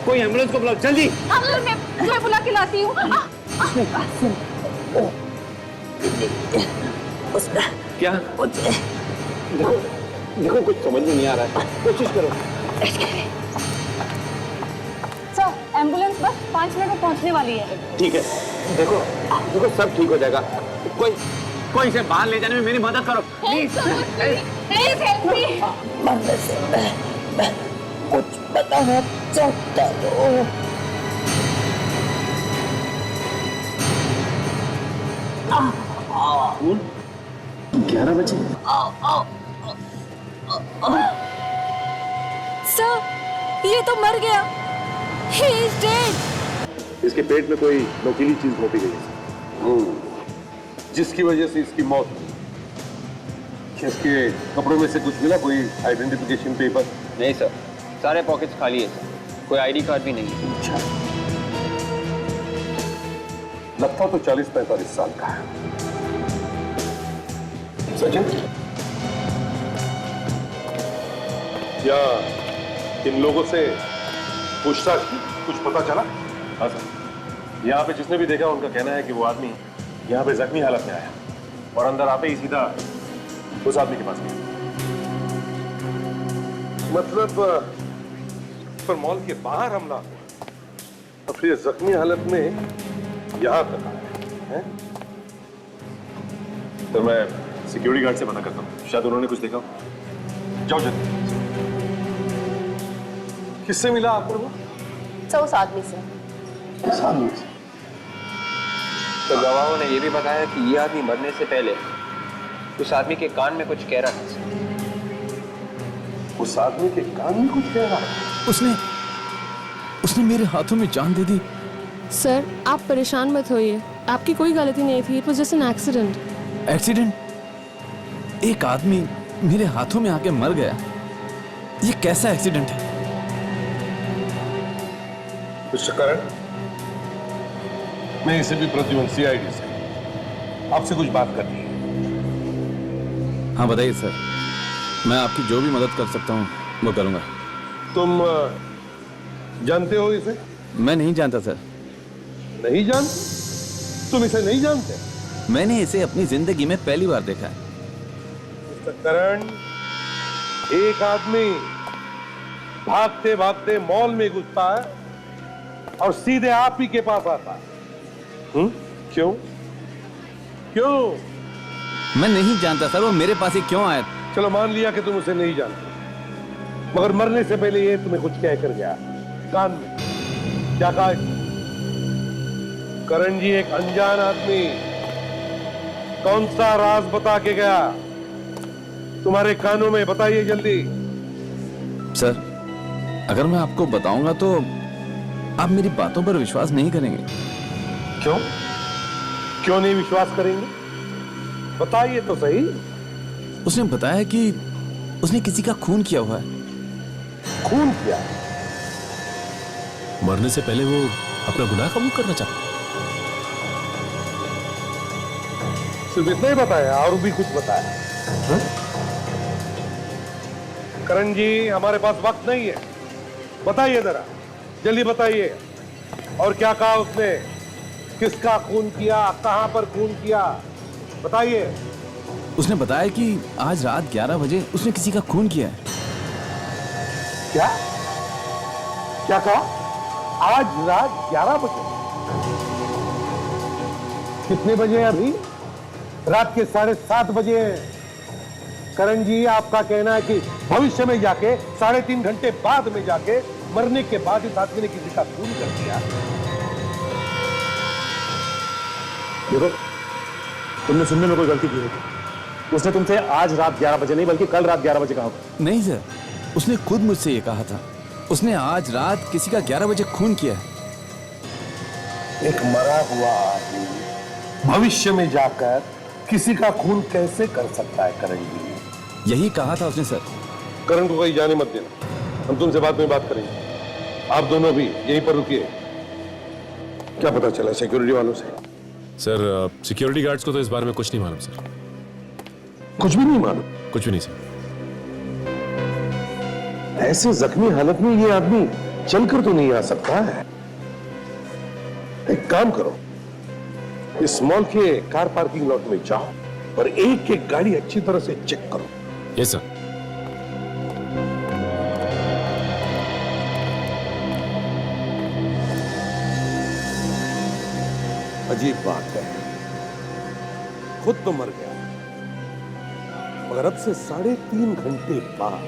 कोई एम्बुलेंस को बुलाओ जल्दी। मैं बुला के लाती हूँ। क्या? देखो कुछ समझ में नहीं आ रहा है, कोशिश करो। सर, एम्बुलेंस बस 5 मिनट में पहुंचने वाली है। ठीक है, देखो सब ठीक हो जाएगा। कोई इसे बाहर ले जाने में मेरी मदद करो प्लीज। Please help me. कुछ बताना चाहता हूँ। 11 बजे। सर, ये तो मर गया। He is dead. इसके पेट में कोई नोकीली चीज घोंपी गई है, जिसकी वजह से इसकी मौत हुई। इसके कपड़ों में से कुछ मिला, कोई आइडेंटिफिकेशन पेपर? नहीं सर, सारे पॉकेट्स खाली है सर, कोई आईडी कार्ड भी नहीं है। अच्छा, लगता तो 40-45 साल का है। सचिन, क्या इन लोगों से पूछताछ की, कुछ पता चला? हाँ सर, यहाँ पे जिसने भी देखा उनका कहना है कि वो आदमी यहाँ पे जख्मी हालत में आया और अंदर आते ही सीधा उस आदमी के पास गया। मतलब पर मॉल के बाहर हमला हुआ और फिर जख्मी हालत में यहाँ तक आया है। तो मैं सिक्योरिटी गार्ड से पता करता हूँ, शायद उन्होंने कुछ देखा। जाओ जल्दी। किससे मिला आपको वो? उस आदमी से। इस आदमी से? तो गवाहों ने ये भी बताया कि ये आदमी मरने से पहले उस आदमी के कान में कुछ कह रहा था। उस आदमी के कान में कुछ कह रहा है? उसने मेरे हाथों में जान दे दी। सर, आप परेशान मत होइए, आपकी कोई गलती नहीं थी। It was just an accident. Accident? एक आदमी मेरे हाथों में आके मर गया, ये कैसा एक्सीडेंट है? मिस्टर करण, मैं इसे भी प्रद्युमन सीआईडी से आपसे कुछ बात करनी है। हाँ बताइए सर, मैं आपकी जो भी मदद कर सकता हूँ वो करूँगा। तुम जानते हो इसे? मैं नहीं जानता सर। नहीं जानते? तुम इसे नहीं जानते? मैंने इसे अपनी जिंदगी में पहली बार देखा है। मिस्टर करण, एक आदमी भागते भागते मॉल में घुसता है और सीधे आप ही के पास आता है। क्यों? क्यों? मैं नहीं जानता सर, वो मेरे पास ही क्यों आया? चलो मान लिया कि तुम उसे नहीं जानते, मगर मरने से पहले ये तुम्हें कुछ कह कर गया कान में। क्या कहा? करण जी, एक अनजान आदमी कौन सा राज बता के गया तुम्हारे कानों में? बताइए जल्दी। सर, अगर मैं आपको बताऊंगा तो आप मेरी बातों पर विश्वास नहीं करेंगे। क्यों? क्यों नहीं विश्वास करेंगे? बताइए तो सही। उसने बताया कि उसने किसी का खून किया हुआ है। खून किया? मरने से पहले वो अपना गुनाह कबूल करना चाहता। सिर्फ इतना ही बताया और भी कुछ बताया? करण जी, हमारे पास वक्त नहीं है, बताइए जरा, जल्दी बताइए। और क्या कहा उसने? किसका खून किया, कहां पर खून किया, बताइए। उसने बताया कि आज रात 11 बजे उसने किसी का खून किया है। क्या? क्या कहा? आज रात 11 बजे? कितने बजे हैं अभी? रात के 7:30 बजे हैं। करण जी, आपका कहना है कि भविष्य में जाके 3.5 घंटे बाद में जाके मरने के बाद इस आदमी ने किसी का खून कर दिया। देखो, तुमने सुनने में कोई गलती की होगी। उसने तुमसे आज रात 11 बजे नहीं बल्कि कल रात 11 बजे कहा होगा। नहीं सर, उसने खुद मुझसे ये कहा था। उसने आज रात किसी का 11 बजे खून किया है। एक मरा हुआ आदमी भविष्य में जाकर किसी का खून कैसे कर सकता है करण जी? यही कहा था उसने सर। करण को कहीं जाने मत देना, हम तुमसे बाद में बात करेंगे। आप दोनों भी यहीं पर रुकिए। क्या पता चला सिक्योरिटी वालों से? सर सिक्योरिटी गार्ड्स को तो इस बारे में कुछ नहीं मालूम सर, कुछ भी नहीं मालूम? कुछ भी नहीं सर। ऐसे जख्मी हालत में ये आदमी चलकर तो नहीं आ सकता है। एक काम करो, इस मॉल के कार पार्किंग लॉट में जाओ और एक एक गाड़ी अच्छी तरह से चेक करो। Yes sir. अजीब बात है, खुद तो मर गया मगर अब से 3.5 घंटे बाद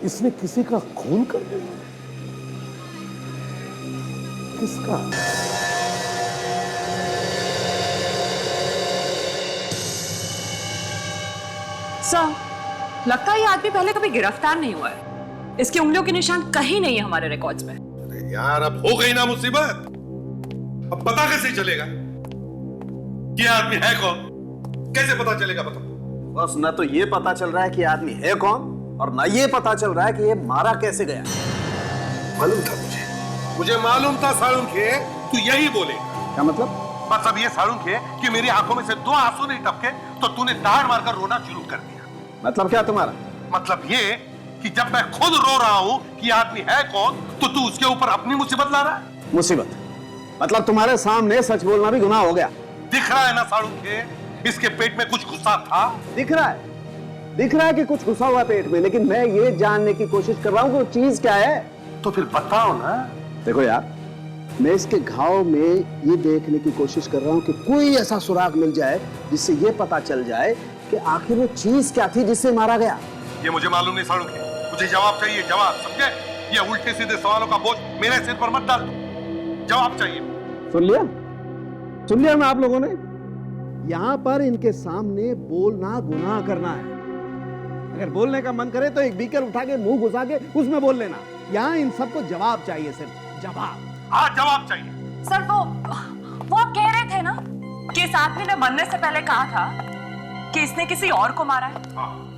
इसने किसी का खून कर दिया। किसका? सर, लगता है ये आदमी पहले कभी गिरफ्तार नहीं हुआ है। इसकी उंगलियों के निशान कहीं नहीं है हमारे रिकॉर्ड्स में। अरे यार, अब हो गई ना मुसीबत, अब पता कैसे चलेगा ये आदमी है कौन? कैसे पता चलेगा बताओ? बस न तो ये पता चल रहा है कि आदमी है कौन और ना ये पता चल रहा है कि ये मारा कैसे गया। मालूम था मुझे मालूम था साळुंखे, तू यही बोलेगा। क्या मतलब? मतलब ये साळुंखे कि मेरी आंखों में से 2 आंसू नहीं टपके तो तूने दहाड़ मारकर रोना शुरू कर दिया। मतलब क्या तुम्हारा? मतलब ये कि जब मैं खुद रो रहा हूं कि आदमी है कौन तो तू उसके ऊपर अपनी मुसीबत ला रहा है। मुसीबत मतलब तुम्हारे सामने सच बोलना भी गुनाह हो गया। दिख रहा है ना साळुंखे, इसके पेट में कुछ गुस्सा था। दिख रहा है कि कुछ घुसा हुआ पेट में, लेकिन मैं ये जानने की कोशिश कर रहा हूं कि वो चीज क्या है। तो फिर बताओ ना। देखो यार, मैं इसके घाव में ये देखने की कोशिश कर रहा हूं कि कोई ऐसा सुराग मिल जाए जिससे ये पता चल जाए कि आखिर वो चीज क्या थी जिससे मारा गया। ये मुझे मालूम नहीं साळुंखे, मुझे जवाब चाहिए, जवाब, समझे? ये उल्टे सीधे सवालों का बोझ मेरे सिर पर मत डाल दो, जवाब चाहिए। सुन लिया ना आप लोगों ने? यहां पर इनके सामने बोलना गुनाह करना है। अगर बोलने का मन करे तो एक बीकर उठा के मुंह घुसा के उसमें बोल लेना। यहाँ इन सबको जवाब चाहिए, सिर्फ जवाब। हाँ, जवाब चाहिए। सर वो आप कह रहे थे ना कि इस आदमी ने मरने से पहले कहा था कि इसने किसी और को मारा है।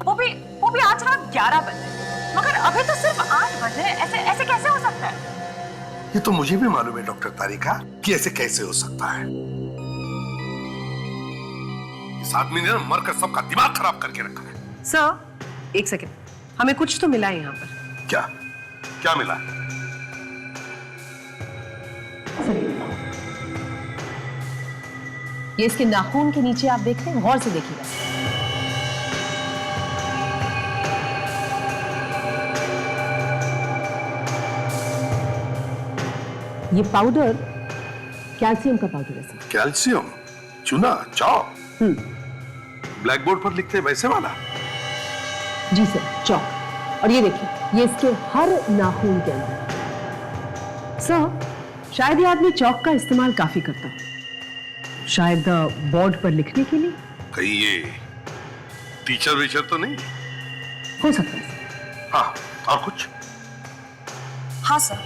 वो भी आज रात 11 बजे, मगर अभी तो सिर्फ 8 बजे। ऐसे कैसे हो सकता है? ये तो मुझे भी मालूम है डॉक्टर तारिका कि ऐसे कैसे हो सकता है। इस आदमी ने मरकर सबका दिमाग खराब करके रखा है। सर, एक सेकंड, हमें कुछ तो मिला है यहाँ पर। क्या मिला? ये इसके नाखून के नीचे आप देखते हैं, गौर से देखिएगा। ये पाउडर कैल्शियम का पाउडर है सर। कैल्शियम? चूना, चौक? ब्लैक बोर्ड पर लिखते हैं वैसे वाला? जी सर, चौक। और ये देखिए, ये इसके हर नाखून के अंदर। सर, शायद ये आदमी चौक का इस्तेमाल काफी करता है, शायद बोर्ड पर लिखने के लिए। कहीं ये टीचर वीचर तो नहीं? हो सकता है सर। हाँ, और कुछ? हाँ सर,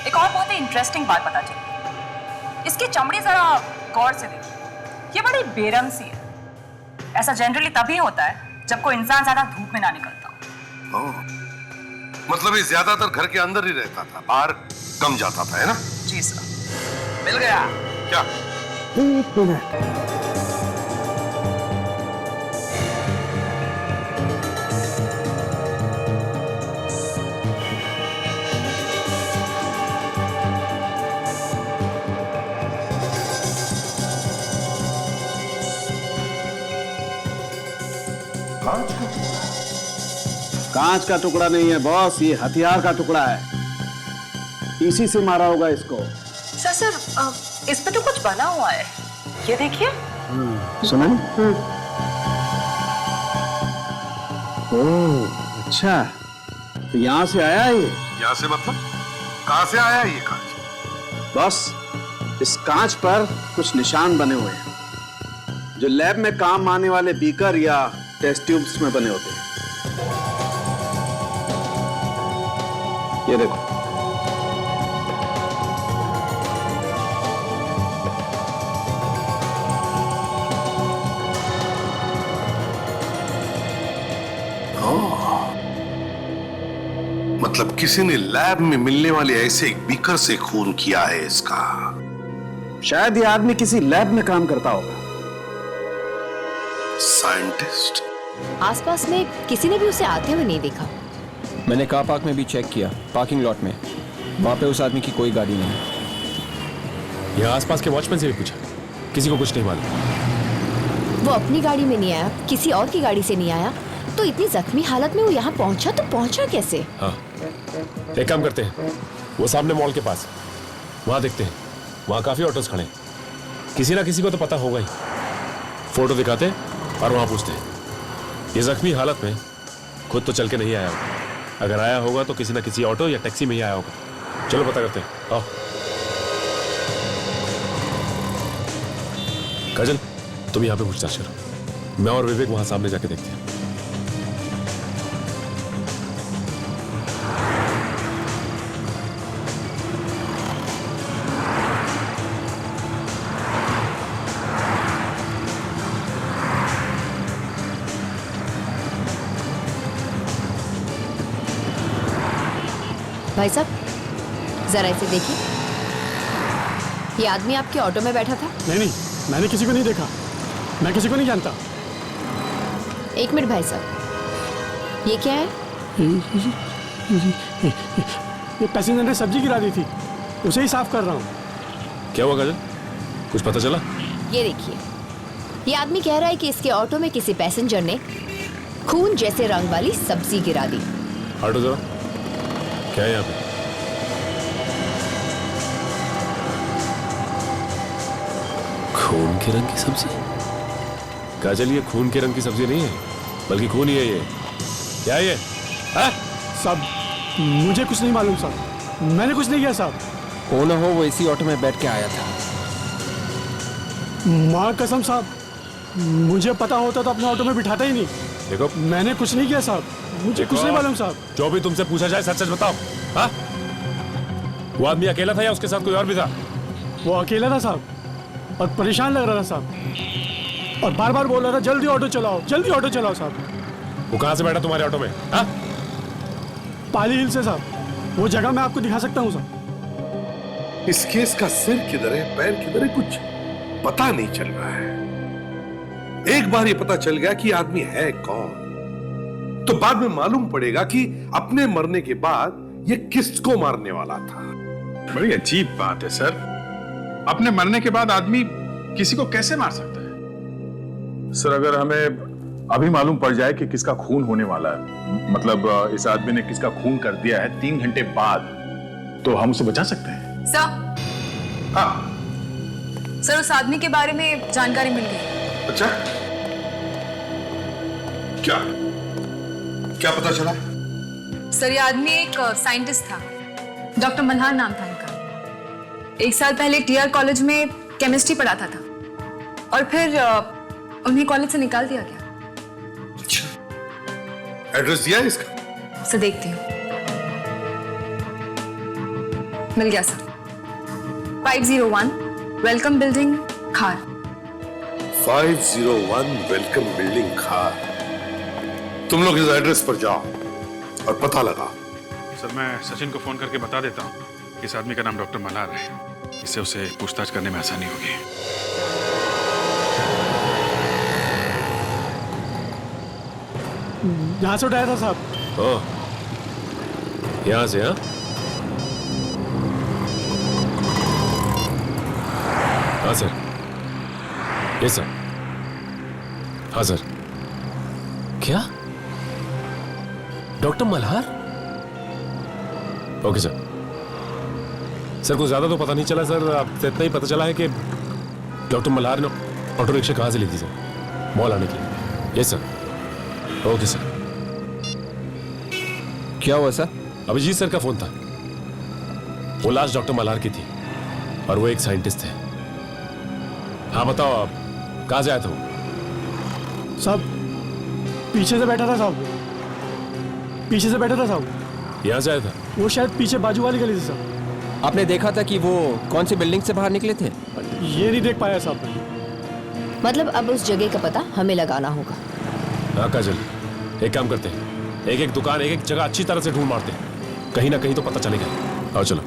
एक और बहुत ही इंटरेस्टिंग बात पता चली। इसकी चमड़ी जरा गौर से देखिए, ये बड़ी बेरंग सी है। ऐसा जनरली तभी होता है जब कोई इंसान ज्यादा धूप में ना निकलता हो। मतलब ये ज्यादातर घर के अंदर ही रहता था, बाहर कम जाता था, है ना? जी सर। मिल गया। क्या? एक मिनट। कांच का टुकड़ा नहीं है बॉस, ये हथियार का टुकड़ा है। इसी से मारा होगा इसको। सर, इस पे तो कुछ बना हुआ है, ये देखिए। सुना? ओह, अच्छा, तो यहां से आया है ये? यहाँ से मतलब? कहां से आया ये कांच? बॉस, इस कांच पर कुछ निशान बने हुए हैं जो लैब में काम आने वाले बीकर या टेस्ट ट्यूब्स में बने होते हैं। ये देखो। मतलब किसी ने लैब में मिलने वाले ऐसे एक बीकर से खून किया है इसका। शायद ये आदमी किसी लैब में काम करता होगा। साइंटिस्ट? आसपास में किसी ने भी उसे आते हुए नहीं देखा। मैंने कार पार्क में भी चेक किया, पार्किंग लॉट में, वहां पे उस आदमी की कोई गाड़ी नहीं है। यहाँ आसपास के वॉचमैन से भी पूछा, किसी को कुछ नहीं मालूम। वो अपनी गाड़ी में नहीं आया, किसी और की गाड़ी से नहीं आया, तो इतनी जख्मी हालत में वो यहाँ पहुंचा तो पहुंचा कैसे? हाँ, एक काम करते हैं, वो सामने मॉल के पास, वहां देखते हैं, वहां काफी ऑटोज खड़े हैं, किसी ना किसी को तो पता होगा ही। फोटो दिखाते हैं और वहां पूछते हैं। ये जख्मी हालत में खुद तो चल के नहीं आया होगा, अगर आया होगा तो किसी ना किसी ऑटो या टैक्सी में ही आया होगा। चलो पता करते हैं, आओ। काजल, तुम यहाँ पे पूछताछ करो, मैं और विवेक वहां सामने जाके देखते हैं। भाई साहब, जरा इसे देखिए। ये आदमी आपके ऑटो में बैठा था? नहीं, मैंने किसी को नहीं देखा, मैं किसी को नहीं जानता। एक मिनट भाई साहब, ये क्या है? ये पैसेंजर ने सब्जी गिरा दी थी, उसे ही साफ कर रहा हूँ। क्या हुआ काजल, कुछ पता चला? ये देखिए, ये आदमी कह रहा है कि इसके ऑटो में किसी पैसेंजर ने खून जैसे रंग वाली सब्जी गिरा दी। हटो जरा, क्या है यहाँ पे? खून के रंग की सब्जी? काजल, ये खून के रंग की सब्जी नहीं है, बल्कि खून ही है ये। क्या है ये? साहब, मुझे कुछ नहीं मालूम साहब, मैंने कुछ नहीं किया साहब। हो ना हो वो इसी ऑटो में बैठ के आया था। माँ कसम साहब, मुझे पता होता तो अपने ऑटो में बिठाता ही नहीं। देखो, मैंने कुछ नहीं किया साहब, मुझे कुछ नहीं मालूम साहब। जो भी तुमसे पूछा जाए सच सच बताओ। हाँ? वो आदमी अकेला था या उसके साथ कोई और भी था? वो अकेला था साहब, और परेशान लग रहा था साहब, और बार बार बोल रहा था जल्दी ऑटो चलाओ, जल्दी ऑटो चलाओ साहब। वो कहाँ से बैठा तुम्हारे ऑटो में? हाँ? पाली हिल से साहब, वो जगह मैं आपको दिखा सकता हूँ साहब। इस केस का सिर किधर है, पैर किधर है, कुछ पता नहीं चल रहा है। एक बार ये पता चल गया कि आदमी है कौन, तो बाद में मालूम पड़ेगा कि अपने मरने के बाद ये किसको मारने वाला था। बड़ी अजीब बात है सर, अपने मरने के बाद आदमी किसी को कैसे मार सकता है? सर, अगर हमें अभी मालूम पड़ जाए कि किसका खून होने वाला है, मतलब इस आदमी ने किसका खून कर दिया है 3 घंटे बाद, तो हम उसे बचा सकते हैं। सर, हाँ सर, उस आदमी के बारे में जानकारी मिल गई। अच्छा, क्या क्या पता चला? सर, ये आदमी एक साइंटिस्ट था, डॉक्टर मल्हार नाम था इनका। 1 साल पहले टीआर कॉलेज में केमिस्ट्री पढ़ाता था और फिर उन्हें कॉलेज से निकाल दिया गया। अच्छा, एड्रेस दिया है इसका? सर, देखती हूँ। मिल गया सर, 501 वेलकम बिल्डिंग, खार। 501 वेलकम बिल्डिंग, खार। तुम लोग इस एड्रेस पर जाओ और पता लगाओ। सर, मैं सचिन को फोन करके बता देता हूँ, इस आदमी का नाम डॉक्टर मल्हार है, इससे उसे पूछताछ करने में आसानी होगी। यहाँ से उठाया था साहब। ओह, यहाँ से? हाँ, हाँ सर, यस सर। हाँ सर। क्या? Doctor Malhar? Okay sir. Sir, कुछ ज्यादा तो पता नहीं चला सर, आपसे इतना ही पता चला है कि डॉक्टर मल्हार ने ऑटो रिक्शा कहाँ से ली थी सर मॉल आने के लिए। Yes sir. Okay sir. क्या हुआ सर? अभिजीत सर का फोन था, वो लाश डॉक्टर मल्हार की थी और वो एक साइंटिस्ट थे। हाँ बताओ, आप कहाँ से आया था वो? साहब, पीछे से बैठा था साहब, पीछे से बैठा था साहब। यहाँ से आया था? वो शायद पीछे बाजू वाली गली से साहब। आपने देखा था कि वो कौन सी बिल्डिंग से बाहर निकले थे? ये नहीं देख पाया साहब। मतलब अब उस जगह का पता हमें लगाना होगा। हाँ काजल, एक काम करते हैं, एक एक दुकान, एक एक जगह अच्छी तरह से ढूंढ मारते हैं, कहीं ना कहीं तो पता चलेगा। आओ चलो।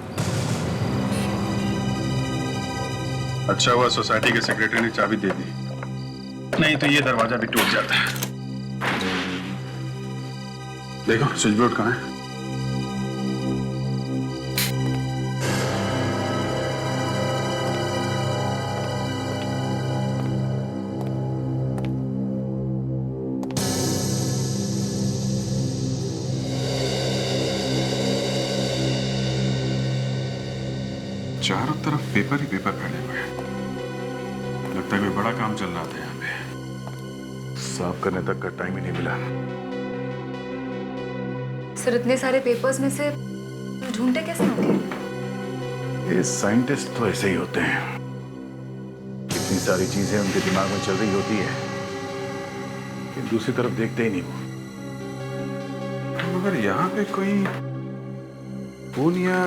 अच्छा हुआ सोसाइटी के सेक्रेटरी ने चाबी दे दी, नहीं तो ये दरवाजा भी टूट जाता। देखो स्विच बोर्ड कहाँ है? चारों तरफ पेपर ही पेपर फैले हुए हैं। लगता है कोई बड़ा काम चल रहा था यहाँ पे। साफ करने तक का टाइम ही नहीं मिला। सर इतने सारे पेपर्स में से ढूंढते कैसे होंगे? ये साइंटिस्ट तो ऐसे ही होते हैं, इतनी सारी चीजें उनके दिमाग में चल रही होती है कि दूसरी तरफ देखते ही नहीं वो। मगर यहाँ पे कोई खून या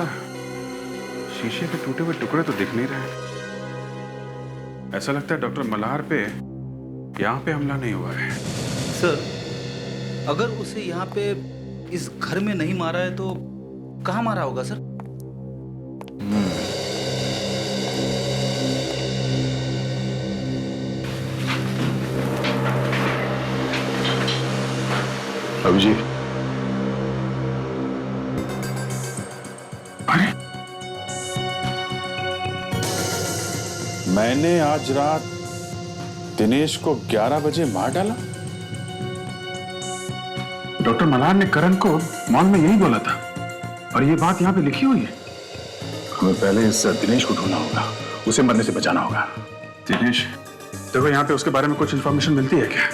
शीशे के टूटे हुए टुकड़े तो दिख नहीं रहे। ऐसा लगता है डॉक्टर मल्हार पे यहाँ पे हमला नहीं हुआ है। सर अगर उसे यहाँ पे इस घर में नहीं मारा है तो कहाँ मारा होगा सर? अभिजीत, मैंने आज रात दिनेश को 11 बजे मार डाला। डॉक्टर मल्हार ने करण को मॉल में यही बोला था और ये बात यहाँ पे लिखी हुई है। हमें पहले इस दिनेश को ढूंढना होगा, उसे मरने से बचाना होगा। दिनेश, देखो यहाँ पे उसके बारे में कुछ इंफॉर्मेशन मिलती है क्या?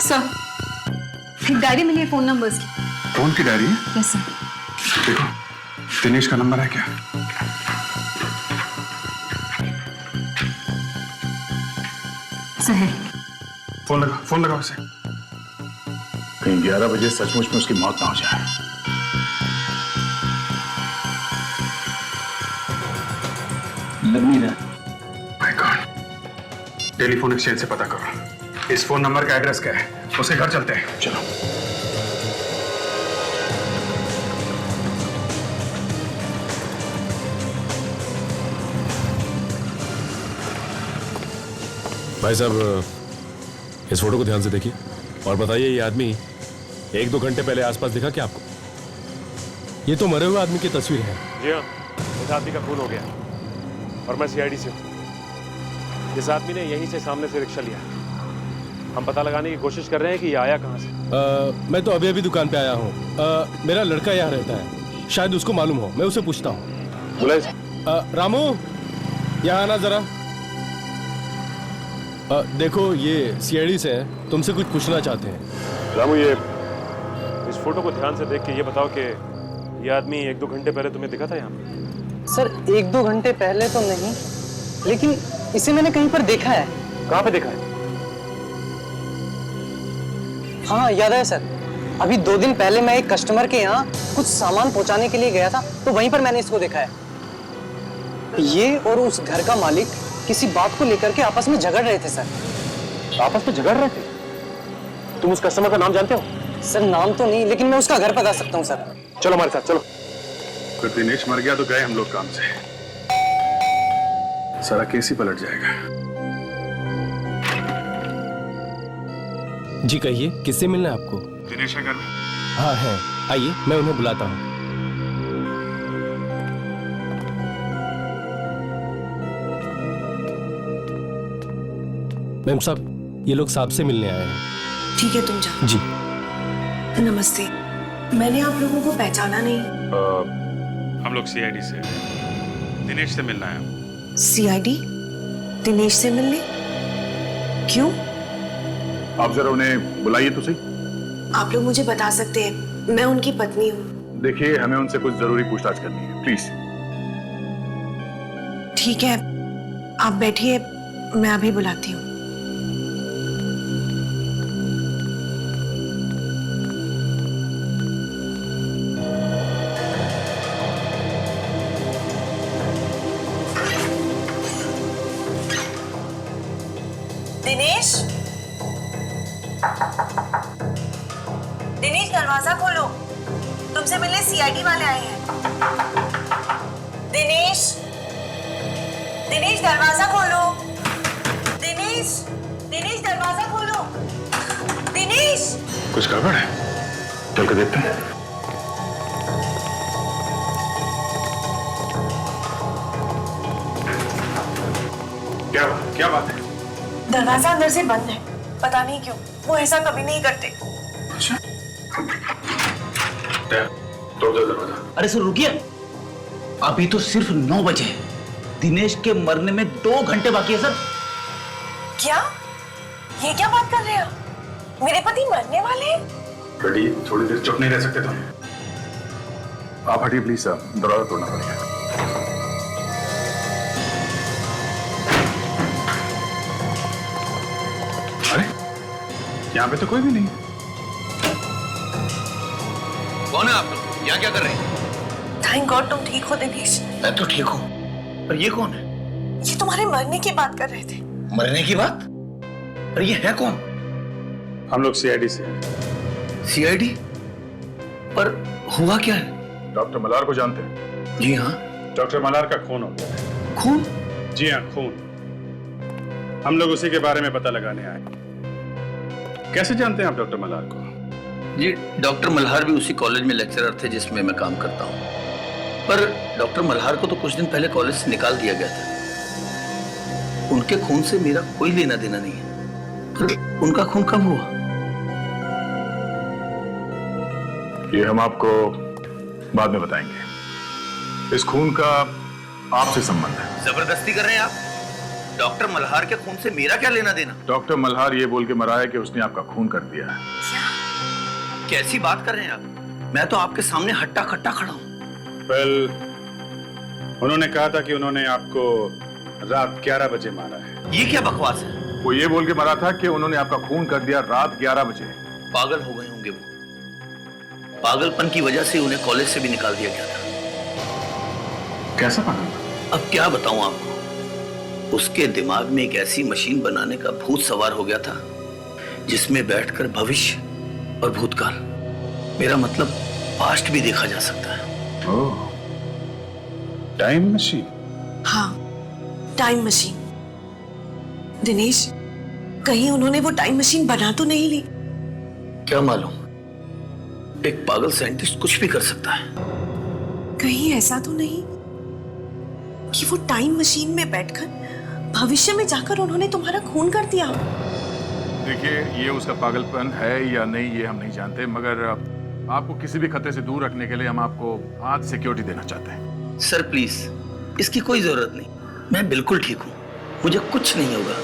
सर एक डायरी मिली है फोन नंबर्स की। फोन की डायरी है? Yes sir. देखो दिनेश का नंबर है क्या? सर है। फोन लगाओ उसे। कहीं 11 बजे सचमुच में उसकी मौत ना हो जाए। लग नहीं रहा। माय गॉड, टेलीफोन एक्सचेंज से पता करो इस फोन नंबर का एड्रेस क्या है, उसके घर चलते हैं। चलो। भाई साहब इस फोटो को ध्यान से देखिए और बताइए ये आदमी 1-2 घंटे पहले आसपास दिखा क्या आपको? ये तो मरे हुए आदमी की तस्वीर है। जी हाँ, इस आदमी का खून हो गया और मैं सीआईडी से हूँ। इस आदमी ने यहीं से सामने से रिक्शा लिया। हम पता लगाने की कोशिश कर रहे हैं कि ये आया कहाँ से। मैं तो अभी अभी दुकान पे आया हूँ। मेरा लड़का यहाँ रहता है, शायद उसको मालूम हो, मैं उसे पूछता हूँ। बुलाइए। रामू यहाँ आना जरा। देखो ये सीआईडी से है, तुमसे कुछ पूछना चाहते हैं। रामू ये इस फोटो को ध्यान से देख के ये बताओ कि ये आदमी 1-2 घंटे पहले तुम्हें दिखा था यहाँ पे? सर 1-2 घंटे पहले तो नहीं, लेकिन इसे मैंने कहीं पर देखा है। कहाँ पे देखा है? हाँ याद है सर, अभी 2 दिन पहले मैं एक कस्टमर के यहाँ कुछ सामान पहुंचाने के लिए गया था, तो वहीं पर मैंने इसको देखा है। ये और उस घर का मालिक किसी बात को लेकर के आपस में झगड़ रहे थे सर। आपस में झगड़ रहे थे? तुम उस कस्टमर का नाम जानते हो? सर नाम तो नहीं, लेकिन मैं उसका घर बता सकता हूँ सर। चलो हमारे साथ चलो। अगर दिनेश मर गया तो गए हम लोग काम से, सारा केस ही पलट जाएगा। जी कहिए, किससे मिलना है आपको? दिनेश है घर में? हाँ है, आइए मैं उन्हें बुलाता हूँ। मैम साहब ये लोग साहब से मिलने आए हैं। ठीक है तुम जाओ। जी नमस्ते, मैंने आप लोगों को पहचाना नहीं। हम लोग सीआईडी से, दिनेश से मिलना है। सीआईडी? दिनेश से मिलने? क्यों? आप जरा उन्हें बुलाइए तो सही। आप लोग मुझे बता सकते हैं, मैं उनकी पत्नी हूँ। देखिए हमें उनसे कुछ जरूरी पूछताछ करनी है, प्लीज। ठीक है, आप बैठिए, मैं अभी बुलाती हूँ। दिनेश, दिनेश दरवाजा खोलो, तुमसे मिलने सीआईडी वाले आए हैं। दिनेश, दिनेश दरवाजा खोलो। दिनेश, दिनेश दरवाजा खोलो। दिनेश। कुछ गड़बड़ है, चल के देखते हैं। क्या बात है? दरवाजा अंदर से बंद है, पता नहीं क्यों, वो ऐसा कभी नहीं करते। अच्छा, तोड़ दो दरवाजा। अरे सर रुकिए, अभी तो सिर्फ 9 बजे हैं। दिनेश के मरने में 2 घंटे बाकी है सर। क्या? ये क्या बात कर रहे हो? मेरे पति मरने वाले हैं? बेटी, थोड़ी देर चुप नहीं रह सकते तुम? आप हटिए प्लीज, दरवाजा तोड़ना पड़ेगा। अरे यहाँ पे तो कोई भी नहीं। कौन है आप लोग? यहाँ क्या कर रहे हैं? थैंक गॉड तुम ठीक हो दिनेश। मैं तो ठीक हूँ, पर ये कौन है? ये तुम्हारे मरने की बात कर रहे थे। मरने की बात? पर ये है कौन? हम लोग सीआईडी से। सीआईडी? पर हुआ क्या है? डॉक्टर मल्हार को जानते हैं? जी हाँ। डॉक्टर मल्हार का खून हो गया। खून? जी हाँ, खून। हम लोग उसी के बारे में पता लगाने आए। कैसे जानते हैं आप डॉक्टर मल्हार को? जी, डॉक्टर मल्हार भी उसी कॉलेज में लेक्चरर थे जिसमें मैं काम करता हूँ। पर डॉक्टर मल्हार को तो कुछ दिन पहले कॉलेज से निकाल दिया गया था। उनके खून से मेरा कोई लेना देना नहीं है। पर उनका खून कब हुआ? ये हम आपको बाद में बताएंगे। इस खून का आपसे संबंध है। जबरदस्ती कर रहे हैं आप? डॉक्टर मल्हार के खून से मेरा क्या लेना देना? डॉक्टर मल्हार ये बोल के मरा है कि उसने आपका खून कर दिया है। कैसी बात कर रहे हैं आप? मैं तो आपके सामने हट्टा खट्टा खड़ा हूँ। उन्होंने कहा था कि उन्होंने आपको रात 11 बजे मारा है। ये क्या बकवास है? वो ये बोल के मरा था कि उन्होंने आपका खून कर दिया रात 11 बजे। पागल हो गए होंगे वो। पागलपन की वजह से उन्हें कॉलेज से भी निकाल दिया गया था। कैसा पागल? अब क्या बताऊं आपको? उसके दिमाग में एक ऐसी मशीन बनाने का भूत सवार हो गया था जिसमें बैठकर भविष्य और भूतकाल, मेरा मतलब पास्ट भी देखा जा सकता है। ओह, टाइम मशीन? हाँ, टाइम मशीन। दिनेश, कहीं उन्होंने वो टाइम मशीन बना तो नहीं ली? क्या मालूम, एक पागल साइंटिस्ट कुछ भी कर सकता है। कहीं ऐसा तो नहीं कि वो टाइम मशीन में बैठकर भविष्य में जाकर उन्होंने तुम्हारा खून कर दिया? देखिए, ये उसका पागलपन है या नहीं ये हम नहीं जानते, मगर आपको किसी भी खतरे से दूर रखने के लिए हम आपको आज सिक्योरिटी देना चाहते हैं। सर प्लीज, इसकी कोई जरूरत नहीं, मैं बिल्कुल ठीक हूँ, मुझे कुछ नहीं होगा।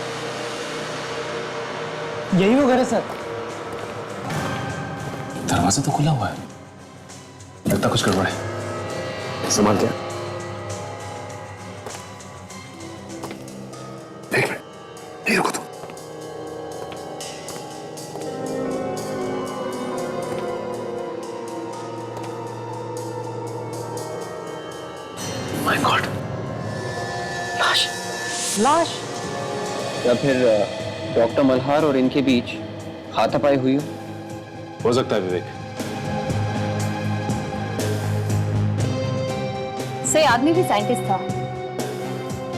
यही वो घर है सर। दरवाजा तो खुला हुआ है, लगता कुछ गड़बड़ है। संभाल के। एक मिनट, नहीं रुको तुम। माय गॉड, लाश। लाश? या फिर डॉक्टर मल्हार और इनके बीच हाथापाई हुई हो सकता है विवेक। से आदमी भी साइंटिस्ट था।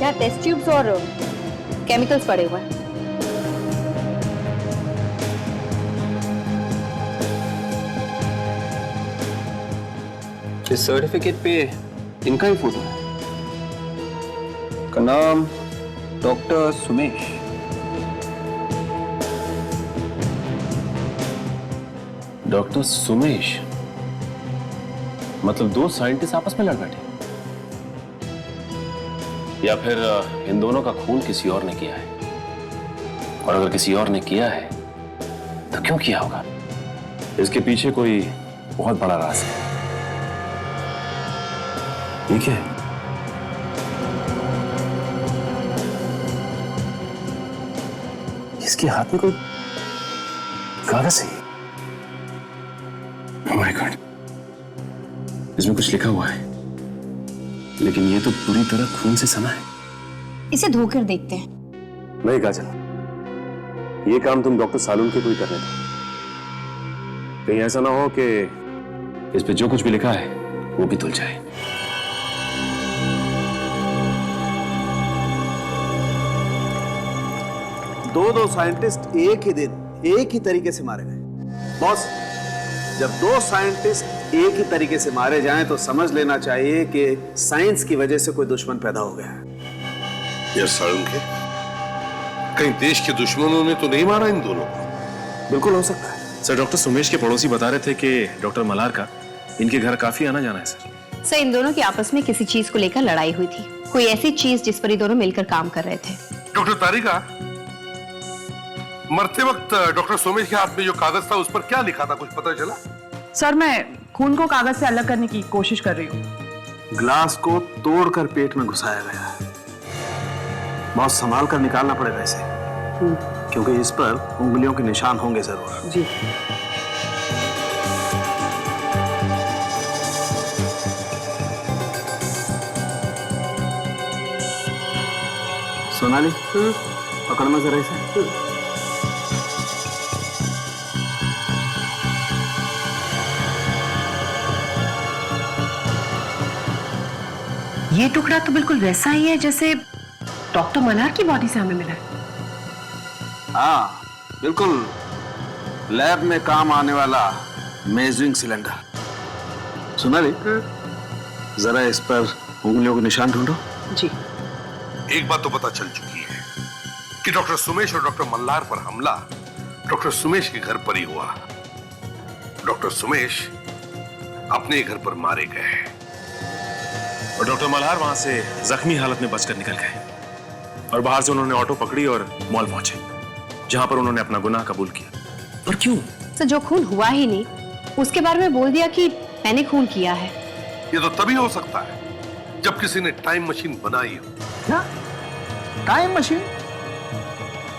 यहाँ टेस्ट ट्यूब्स और केमिकल्स पड़े हुए हैं। इस सर्टिफिकेट पे इनका ही फोटो है। का नाम डॉक्टर सुमेश। डॉक्टर सुमेश? मतलब दो साइंटिस्ट आपस में लड़ बैठे? या फिर इन दोनों का खून किसी और ने किया है? और अगर किसी और ने किया है तो क्यों किया होगा? इसके पीछे कोई बहुत बड़ा राज है। ठीक है, इसके हाथ में कोई कागज है। Oh my God, इसमें कुछ लिखा हुआ है, लेकिन ये तो पूरी तरह खून से सना है। इसे धोकर देखते हैं। नहीं काजल, ये काम तुम डॉक्टर सालून के कोई करने दो। कहीं ऐसा ना हो कि इस पे जो कुछ भी लिखा है वो भी धुल जाए। दो साइंटिस्ट एक ही दिन एक ही तरीके से मारे गए। बॉस, जब दो साइंटिस्ट एक ही तरीके से मारे जाएं तो समझ लेना चाहिए कि साइंस की वजह से कोई दुश्मन पैदा हो गया है। यार सालून के कहीं देश के दुश्मनों ने तो नहीं मारा इन दोनों को? बिल्कुल हो सकता है सर। डॉक्टर सुमेश के पड़ोसी बता रहे थे कि डॉक्टर मल्हार का इनके घर काफी आना जाना है सर। इन दोनों की आपस में किसी चीज को लेकर लड़ाई हुई थी, कोई ऐसी चीज जिस पर ये दोनों मिलकर काम कर रहे थे। डॉक्टर तारिका, मरते वक्त डॉक्टर सोमेश के हाथ में जो कागज था उस पर क्या लिखा था, कुछ पता चला? सर, मैं खून को कागज से अलग करने की कोशिश कर रही हूँ। ग्लास को तोड़कर पेट में घुसाया गया है। बहुत संभाल कर निकालना पड़ेगा इसे, क्योंकि इस पर उंगलियों के निशान होंगे जरूर। जी। सोनाली, पकड़ना जरा इसे। ये टुकड़ा तो बिल्कुल वैसा ही है जैसे डॉक्टर मल्हार की बॉडी से हमें मिला है। हाँ, बिल्कुल लैब में काम आने वाला मेजरिंग सिलेंडर। सोनाली, जरा इस पर उंगलियों के निशान ढूंढो। जी। एक बात तो पता चल चुकी है कि डॉक्टर सुमेश और डॉक्टर मल्हार पर हमला डॉक्टर सुमेश के घर पर ही हुआ। डॉक्टर सुमेश अपने घर पर मारे गए और डॉक्टर मल्हार वहां से जख्मी हालत में बचकर निकल गए और बाहर से उन्होंने ऑटो पकड़ी और मॉल पहुंचे, जहां पर उन्होंने अपना गुनाह कबूल किया। पर क्यों? सर, जो खून हुआ ही नहीं उसके बारे में बोल दिया कि मैंने खून किया है। ये तो तभी हो सकता है जब किसी ने टाइम मशीन बनाई हो। क्या टाइम मशीन?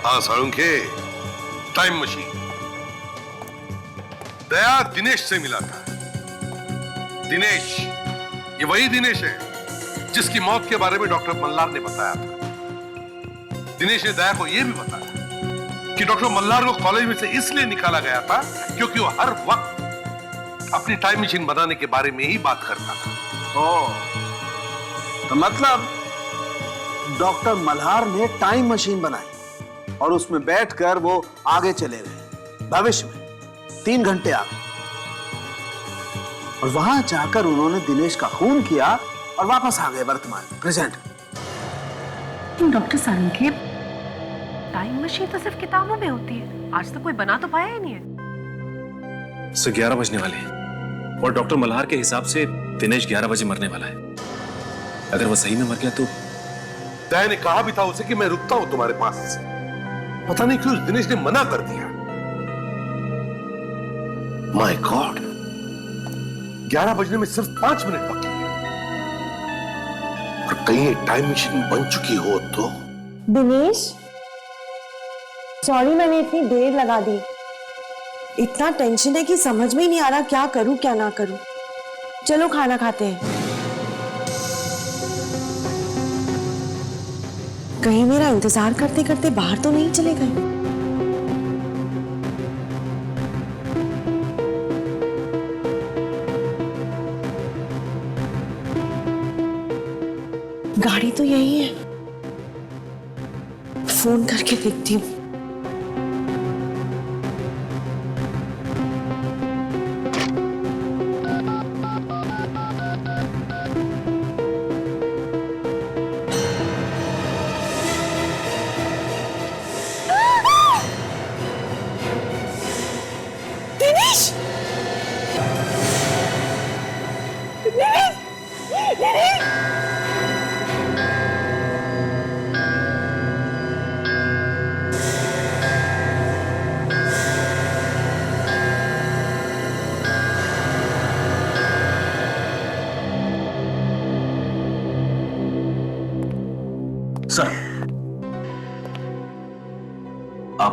हाँ साळुंखे, टाइम मशीन। दया दिनेश से मिला था। दिनेश, ये वही दिनेश है जिसकी मौत के बारे में डॉक्टर मल्हार ने बताया था। दिनेश ने दया को यह भी बताया कि डॉक्टर मल्हार को कॉलेज में से इसलिए निकाला गया था क्योंकि वो हर वक्त अपनी टाइम मशीन बनाने के बारे में ही बात करता था। ओह, तो मतलब डॉक्टर मल्हार ने टाइम मशीन बनाई और उसमें बैठकर वो आगे चले गए भविष्य में 3 घंटे आगे, और वहां जाकर उन्होंने दिनेश का खून किया और वापस आ गए वर्तमान present. Doctor Salunkhe, time machine तो सिर्फ किताबों में होती है, आज तक कोई बना तो पाया ही नहीं है। 11 बजने वाले हैं और डॉक्टर मल्हार के हिसाब से दिनेश 11 बजे मरने वाला है। अगर वो सही में मर गया तो? दया ने कहा भी था उसे कि मैं रुकता हूं तुम्हारे पास। पता नहीं क्यों दिनेश ने मना कर दिया। माय गॉड, 11 बजने में सिर्फ 5 मिनट बाकी है और कहीं टाइम मशीन बन चुकी हो तो? दिनेश, सॉरी मैंने इतनी देर लगा दी। इतना टेंशन है कि समझ में ही नहीं आ रहा क्या करूं क्या ना करूं। चलो खाना खाते हैं। कहीं मेरा इंतजार करते करते बाहर तो नहीं चले गए? गाड़ी तो यही है, फोन करके देखती हूँ।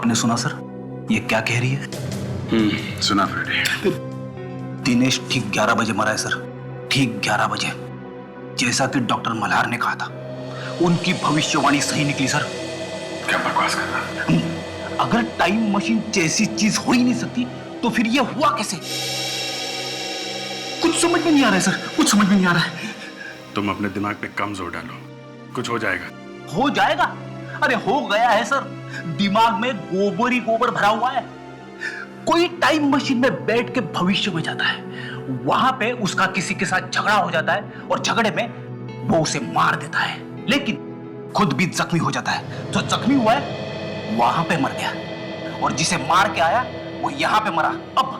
आपने सुना सर ये क्या कह रही है? सुना फ्रेडी। दिनेश ठीक 11 बजे मरा है सर, ठीक 11 बजे, जैसा कि डॉक्टर मल्हार ने कहा था। उनकी भविष्यवाणी सही निकली सर। क्या बकवास कर रहा है? अगर टाइम मशीन जैसी चीज हो ही नहीं सकती तो फिर ये हुआ कैसे? कुछ समझ में नहीं आ रहा है सर, कुछ समझ में नहीं आ रहा है। तुम अपने दिमाग पे कम जोर डालो, कुछ हो जाएगा। हो जाएगा? अरे हो गया है सर, दिमाग में गोबर ही गोबर भरा हुआ है। कोई टाइम मशीन में बैठ के भविष्य में जाता है, वहां पे उसका किसी के साथ झगड़ा हो जाता है और झगड़े में वो उसे मार देता है, लेकिन खुद भी जख्मी हो जाता है। जो जख्मी हुआ है वहां पे मर गया और जिसे मार के आया वो यहां पे मरा। अब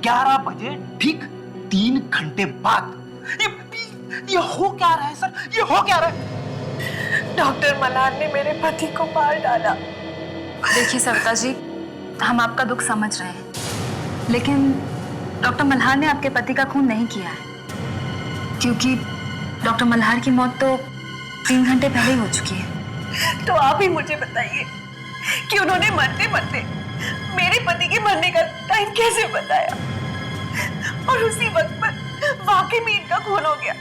11 बजे ठीक 3 घंटे बाद ये हो क्या रहा है सर? ये हो क्या रहा है? डॉक्टर मल्हार ने मेरे पति को मार डाला। देखिए सविता जी, हम आपका दुख समझ रहे हैं, लेकिन डॉक्टर मल्हार ने आपके पति का खून नहीं किया है, क्योंकि डॉक्टर मल्हार की मौत तो 3 घंटे पहले ही हो चुकी है। तो आप ही मुझे बताइए कि उन्होंने मरते मरते मेरे पति के मरने का टाइम कैसे बताया, और उसी वक्त पर वाकई में इनका खून हो गया।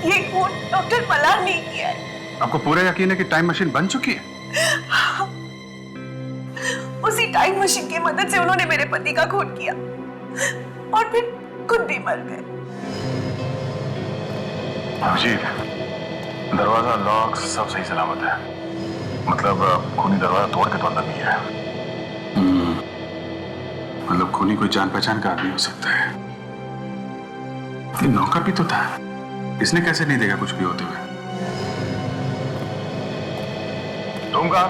ये खून डॉक्टर मल्हार ने किया है। आपको पूरा यकीन है कि टाइम मशीन बन चुकी है? उसी टाइम मशीन की मदद से उन्होंने मेरे पति का खून किया और फिर खुद भी मर गए। अभिजीत, दरवाजा लॉक सब सही सलामत है, मतलब खूनी दरवाजा तोड़ के तो अंदर नहीं है। मतलब खूनी कोई जान पहचान का आदमी हो सकता है। ये नौकर भी तो था, इसने कैसे नहीं देखा कुछ भी होते हुए? तुम कहा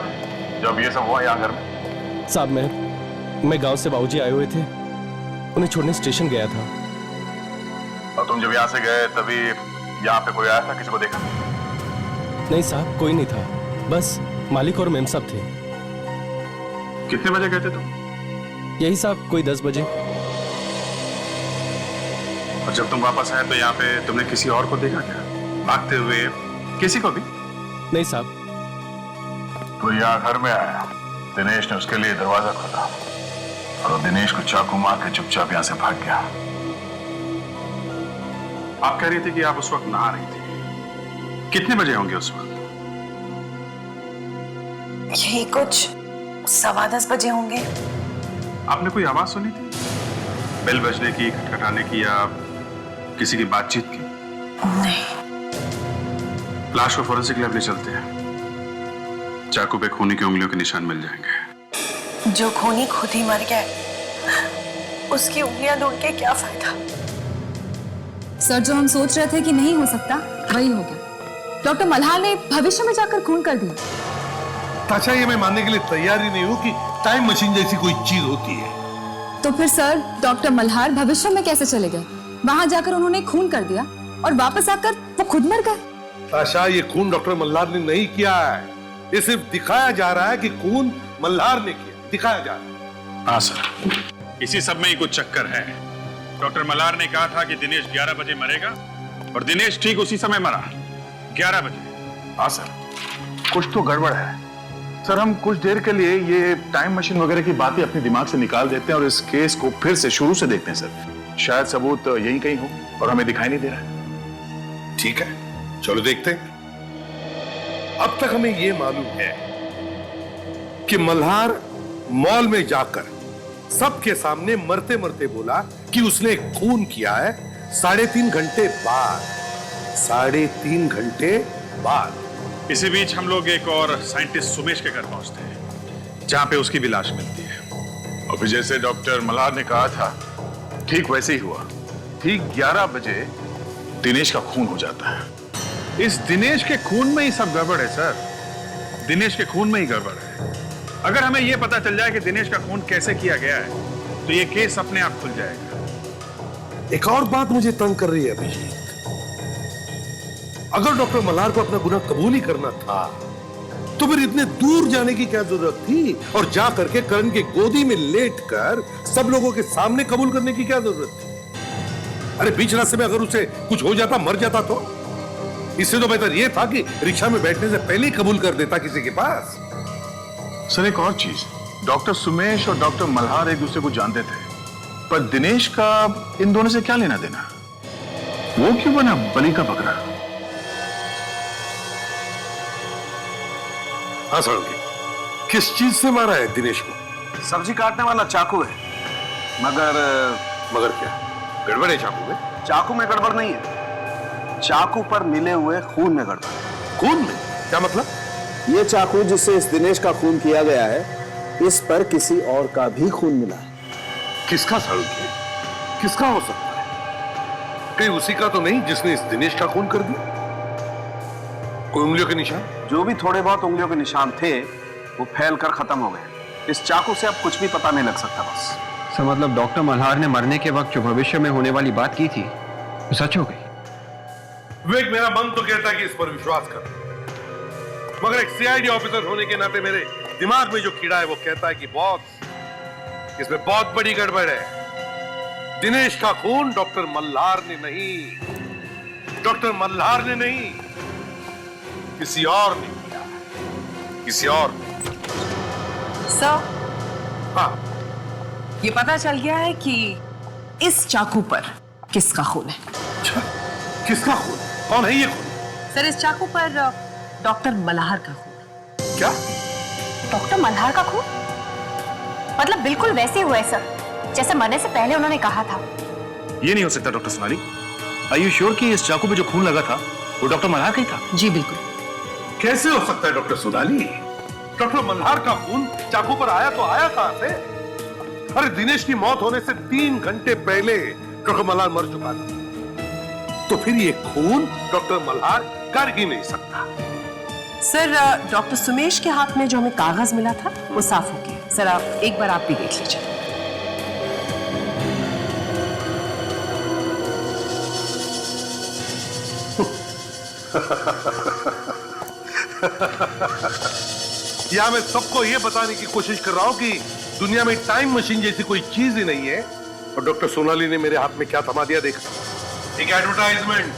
जब ये सब हुआ यहाँ घर में? साहब मैं गांव से बाबूजी आए हुए थे, उन्हें छोड़ने स्टेशन गया था। और तुम जब यहाँ से गए तभी यहाँ पे कोई आया था? किसी को देखा? नहीं साहब, कोई नहीं था, बस मालिक और मेम साहब थे। कितने बजे गए थे तुम? यही साहब कोई 10 बजे। और जब तुम वापस आए तो यहाँ पे तुमने किसी और को देखा क्या, भागते हुए? किसी को भी? नहीं साहब। तो यहाँ घर में आया, दिनेश ने उसके लिए दरवाजा खोला और दिनेश को चाकू मार के चुपचाप यहाँ से भाग गया। आप कह रही थी कि आप उस वक्त नहा रही थी, कितने बजे होंगे उस वक्त? यही कुछ 10:15 बजे होंगे। आपने कोई आवाज सुनी थी, बेल बजने की, खटखटाने की, या किसी की बातचीत की? नहीं। लाश को फोरेंसिक लैब ले चलते हैं, चाकू पे खूनी की उंगलियों के निशान मिल जाएंगे। जो खूनी खुद ही मर गया, उसकी उंगलियां ढूंढ के क्या फायदा? सर, जो हम सोच रहे थे कि नहीं हो सकता वही हो गया। डॉक्टर मल्हार ने भविष्य में जाकर खून कर दिया। ताशा, ये मैं मानने के लिए तैयार ही नहीं हूं कि टाइम मशीन जैसी कोई चीज होती है। तो फिर सर, डॉक्टर मल्हार भविष्य में कैसे चले गए? वहां जाकर उन्होंने खून कर दिया और वापस आकर वो खुद मर गए। ताशा, ये खून डॉक्टर मल्हार ने नहीं किया है, ये सिर्फ दिखाया जा रहा है कि खून मल्हार ने किया, दिखाया जा रहा है। हाँ सर, इसी सब में ही कुछ चक्कर है। डॉक्टर मल्हार ने कहा था कि दिनेश 11 बजे मरेगा और दिनेश ठीक उसी समय मरा, 11 बजे। हाँ सर, कुछ तो गड़बड़ है सर। हम कुछ देर के लिए ये टाइम मशीन वगैरह की बातें अपने दिमाग से निकाल देते हैं और इस केस को फिर से शुरू से देखते हैं सर। शायद सबूत यहीं कहीं हो और हमें दिखाई नहीं दे रहा है। ठीक है, चलो देखते हैं। अब तक हमें यह मालूम है कि मल्हार मॉल में जाकर सबके सामने मरते मरते बोला कि उसने खून किया है 3.5 घंटे बाद। 3.5 घंटे बाद। इसी बीच हम लोग एक और साइंटिस्ट सुमेश के घर पहुंचते हैं, जहां पे उसकी भी लाश मिलती है। और फिर जैसे डॉक्टर मल्हार ने कहा था ठीक वैसे ही हुआ। ठीक 11 बजे दिनेश का खून हो जाता है। इस दिनेश के खून में ही सब गड़बड़ है सर, दिनेश के खून में ही गड़बड़ है। अगर हमें यह पता चल जाए कि दिनेश का खून कैसे किया गया है तो ये केस अपने आप खुल जाएगा। एक और बात मुझे तंग कर रही है अभिजीत, अगर डॉक्टर मल्हार को अपना गुनाह कबूल ही करना था तो फिर इतने दूर जाने की क्या जरूरत थी, और जा करके करण की गोदी में लेटकर सब लोगों के सामने कबूल करने की क्या जरूरत थी? अरे बीच रास्ते में अगर उसे कुछ हो जाता, मर जाता, तो इससे तो बेहतर यह था कि रिक्शा में बैठने से पहले ही कबूल कर देता किसी के पास। सर एक और चीज, डॉक्टर सुमेश और डॉक्टर मल्हार एक दूसरे को जानते थे, पर दिनेश का इन दोनों से क्या लेना देना? वो क्यों बना बलि का बकरा? हाँ साड़ू, किस चीज से मारा है दिनेश को? सब्जी काटने वाला चाकू है, मगर क्या गड़बड़ है चाकू में? चाकू में गड़बड़ नहीं है, चाकू पर मिले हुए खून में गड़बड़ है। खून में? क्या मतलब? ये चाकू जिससे इस दिनेश का खून किया गया है, इस पर किसी और का भी खून मिला है। किसका साड़ू? किसका हो सकता है? कहीं उसी का तो नहीं जिसने इस दिनेश का खून कर दिया? कोई उंगलियों के निशान? जो भी थोड़े बहुत उंगलियों के निशान थे वो फैल कर खत्म हो गए। इस चाकू से अब कुछ भी पता नहीं लग सकता बस। सर मतलब डॉक्टर मल्हार ने मरने के वक्त जो भविष्य में होने वाली बात की थी वो सच हो गई। विवेक, मेरा मन तो कहता है कि इस पर विश्वास कर, मगर एक सीआईडी ऑफिसर होने के नाते मेरे दिमाग में जो कीड़ा है वो कहता है कि बॉस, इसमें बहुत बड़ी गड़बड़ है। दिनेश का खून डॉक्टर मल्हार ने नहीं, डॉक्टर मल्हार ने नहीं, किसी और ने किया, किसी और ने। सर, हाँ, ये पता चल गया है कि इस चाकू पर किसका खून है। किसका खून? कौन है ये खून? सर, इस चाकू पर डॉक्टर मल्हार का खून। क्या? डॉक्टर मल्हार का खून? मतलब बिल्कुल वैसे ही हुआ है सर, जैसे मरने से पहले उन्होंने कहा था। ये नहीं हो सकता doctor Sonali. Are you sure कि इस चाकू पे जो खून लगा था वो डॉक्टर मल्हार का ही था? जी बिल्कुल। कैसे हो सकता है डॉक्टर सोनाली? डॉक्टर मल्हार का खून चाकू पर आया तो आया कहां से? अरे दिनेश की मौत होने से 3 घंटे पहले डॉक्टर मल्हार मर चुका था, तो फिर ये खून डॉक्टर मल्हार कर ही नहीं सकता। सर, डॉक्टर सुमेश के हाथ में जो हमें कागज मिला था वो साफ हो गया। सर, आप एक बार आप भी देख लीजिए। या मैं सबको यह बताने की कोशिश कर रहा हूं कि दुनिया में टाइम मशीन जैसी कोई चीज ही नहीं है। और डॉक्टर सोनाली ने मेरे हाथ में क्या थमा दिया देखा? एक एडवर्टाइजमेंट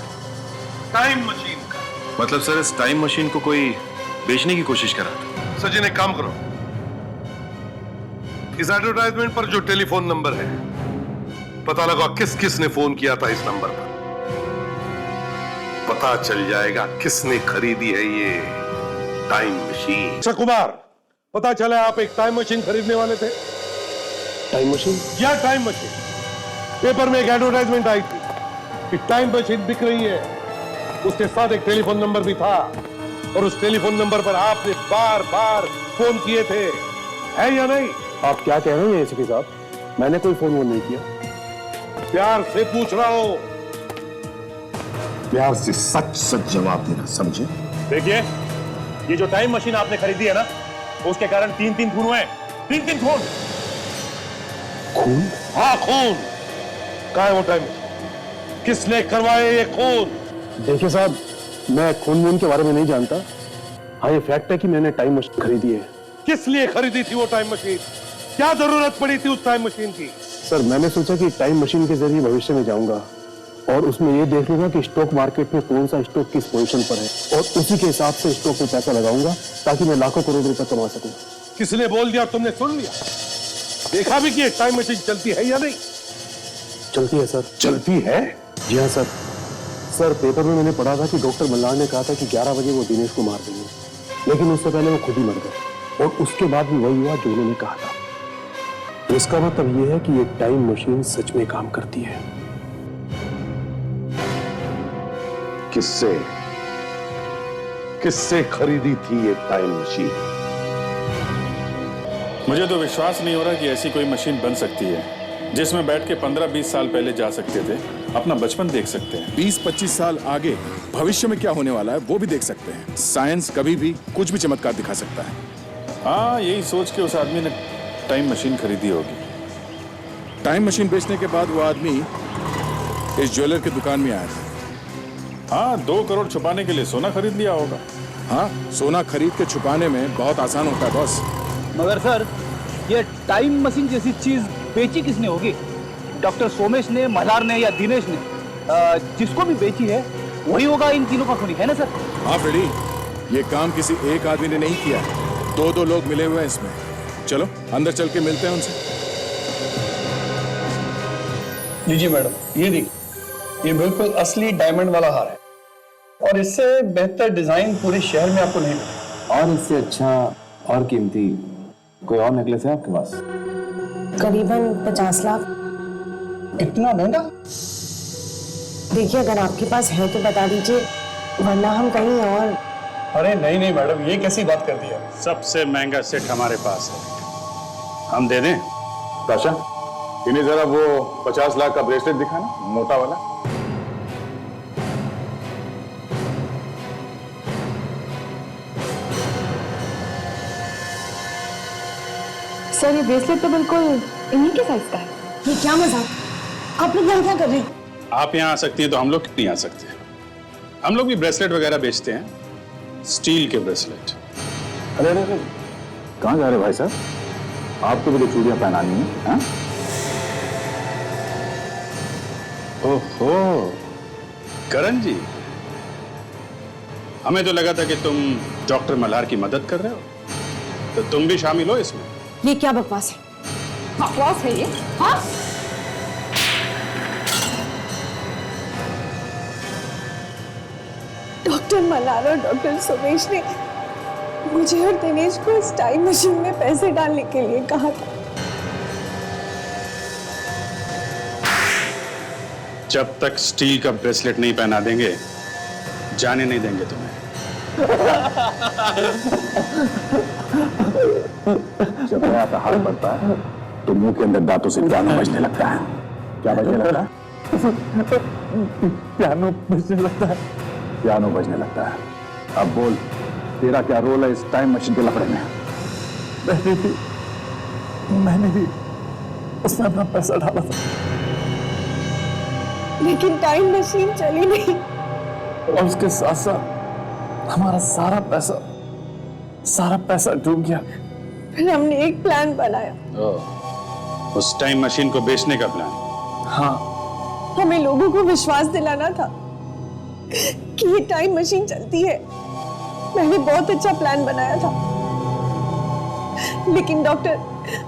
टाइम मशीन का। मतलब सर इस टाइम मशीन को कोई बेचने की कोशिश कर रहा था? सचिन, एक काम करो, इस एडवर्टाइजमेंट पर जो टेलीफोन नंबर है पता लगा किस किस ने फोन किया था। इस नंबर पर पता चल जाएगा किसने खरीदी है ये टाइम मशीन। अच्छा कुमार, पता चला आप एक टाइम मशीन खरीदने वाले थे। Time machine? क्या टाइम मशीन? पेपर में एक एडवर्टाइजमेंट आई थी कि टाइम मशीन बिक रही है। उसके साथ एक टेलीफोन नंबर भी था और उस टेलीफोन नंबर पर आपने बार बार फोन किए थे, है या नहीं? आप क्या कह रहे हैं एसीपी साहब? मैंने कोई फोन नहीं किया। प्यार से पूछ रहा हूं, प्यार से सच सच जवाब देना, समझे? देखिए, ये जो टाइम मशीन आपने खरीदी है ना, उसके कारण 3-3 खून हुए। 3-3 खून। खून? हाँ खून। कहाँ है वो टाइम? किसने करवाए ये खून? देखिए साहब, मैं खून वून के बारे में नहीं जानता। हाँ ये फैक्ट है कि मैंने टाइम मशीन खरीदी है। किस लिए खरीदी थी वो टाइम मशीन? क्या जरूरत पड़ी थी उस टाइम मशीन की? सर मैंने सोचा कि टाइम मशीन के जरिए भविष्य में जाऊंगा और उसमें ये देख लूंगा कि स्टॉक मार्केट में कौन सा स्टॉक किस पोजीशन पर है और उसी के हिसाब से स्टॉक में पैसा लगाऊंगा ताकि मैं लाखों करोड़ रुपए कमा सकूं। किसने बोल दिया तुमने सुन लिया? देखा भी कि टाइम मशीन चलती है या नहीं? चलती है सर। चलती है? जी हाँ सर। सर पेपर में मैंने पढ़ा था कि डॉक्टर मल्हार ने कहा था कि 11 बजे वो दिनेश को मार देंगे, लेकिन उससे पहले वो खुद ही मर गए और उसके बाद भी वही हुआ जो उन्होंने कहा था। तो इसका मतलब ये है कि ये टाइम मशीन सच में काम करती है। किससे किससे खरीदी थी ये टाइम मशीन? मुझे तो विश्वास नहीं हो रहा कि ऐसी कोई मशीन बन सकती है जिसमें बैठ के 15-20 साल पहले जा सकते थे, अपना बचपन देख सकते हैं। 20-25 साल आगे भविष्य में क्या होने वाला है वो भी देख सकते हैं। साइंस कभी भी कुछ भी चमत्कार दिखा सकता है। हाँ, यही सोच के उस आदमी ने टाइम मशीन खरीदी होगी। टाइम मशीन बेचने के बाद वो आदमी इस ज्वेलर की दुकान में आया था। हाँ, 2 करोड़ छुपाने के लिए सोना खरीद लिया होगा। हाँ, सोना खरीद के छुपाने में बहुत आसान होता है बॉस। मगर सर, ये टाइम मशीन जैसी चीज बेची किसने होगी? डॉक्टर सोमेश ने, मल्हार ने या दिनेश ने? जिसको भी बेची है वही होगा इन तीनों का खूनी, है ना सर? हाँ फ्रेडी, ये काम किसी एक आदमी ने नहीं किया है, दो लोग मिले हुए हैं इसमें। चलो अंदर चल के मिलते हैं उनसे। लीजिए मैडम, ये देखिए, ये बिल्कुल असली डायमंड वाला हार है और इससे बेहतर डिजाइन पूरे शहर में आपको नहीं मिलेगा। और इससे अच्छा और कीमती कोई और नेकलेस है आपके पास? करीबन 50 लाख। इतना महंगा? देखिए, अगर आपके पास है तो बता दीजिए, वरना हम कहीं और। अरे नहीं नहीं मैडम, ये कैसी बात कर दी है? सबसे महंगा सेट हमारे पास है, हम दे दें? ताशा, इन्हें जरा वो 50 लाख का ब्रेसलेट दिखाना, मोटा वाला। सर, ये ब्रेसलेट तो बिल्कुल इन्हीं के साइज का है। ये क्या मजाक? आप लोग यहाँ क्या कर रहे हैं? आप यहाँ आ सकती हैं तो हम लोग नहीं आ सकते। हम लोग भी ब्रेसलेट वगैरह बेचते हैं, स्टील के ब्रेसलेट। अरे अरे अरे, कहाँ जा रहे भाई साहब? आपको भी तो चूड़ियां पहनानी है, हाँ? ओहो, करण जी, हमें तो लगा था कि तुम डॉक्टर मल्हार की मदद कर रहे हो, तो तुम भी शामिल हो इसमें। ये क्या बकवास है? बकवास है ये? हाँ? डॉक्टर मल्हार और डॉक्टर सुमेश ने मुझे और दिनेश को इस टाइम मशीन में पैसे डालने के लिए कहा था। जब तक स्टील का ब्रेसलेट नहीं पहना देंगे, जाने नहीं देंगे तुम्हें। जब नया का हाथ बढ़ता है तो मुंह के अंदर दांतों से पियानो बजने लगता है। क्या बजने लगता है? पियानो बजने लगता है। पियानो बजने लगता है। अब बोल, तेरा क्या रोल है इस टाइम मशीन के लफड़े में? मैंने भी उसमें अपना पैसा डाला था, लेकिन टाइम मशीन चली नहीं और उसके साथ साथ हमारा सारा पैसा डूब गया। फिर हमने एक प्लान बनाया। उस टाइम मशीन को बेचने का प्लान? हाँ, हमें लोगों को विश्वास दिलाना था कि ये टाइम मशीन चलती है। मैंने बहुत अच्छा प्लान बनाया था, लेकिन डॉक्टर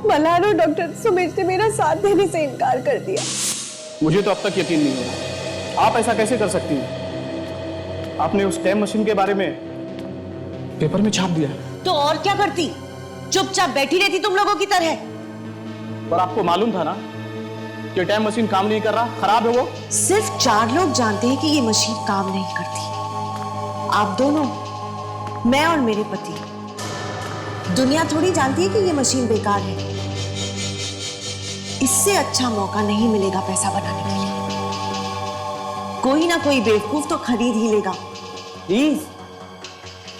मल्हार और डॉक्टर सुमेश ने मेरा साथ देने से इनकार कर दिया। मुझे तो अब तक यकीन नहीं हुआ। आप ऐसा कैसे कर सकती हैं? आपने उस टाइम मशीन के बारे में पेपर में छाप दिया। तो और क्या करती? चुपचाप बैठी रहती तुम लोगों की तरह। पर आपको मालूम था ना कि टाइम मशीन काम नहीं कर रहा, खराब है वो। सिर्फ 4 लोग जानते हैं कि ये मशीन काम नहीं करती। आप दोनों, मैं और मेरे पति। दुनिया थोड़ी जानती है कि ये मशीन बेकार है। इससे अच्छा मौका नहीं मिलेगा पैसा बनाने के लिए। कोई ना कोई बेवकूफ तो खरीद ही लेगा। प्लीज,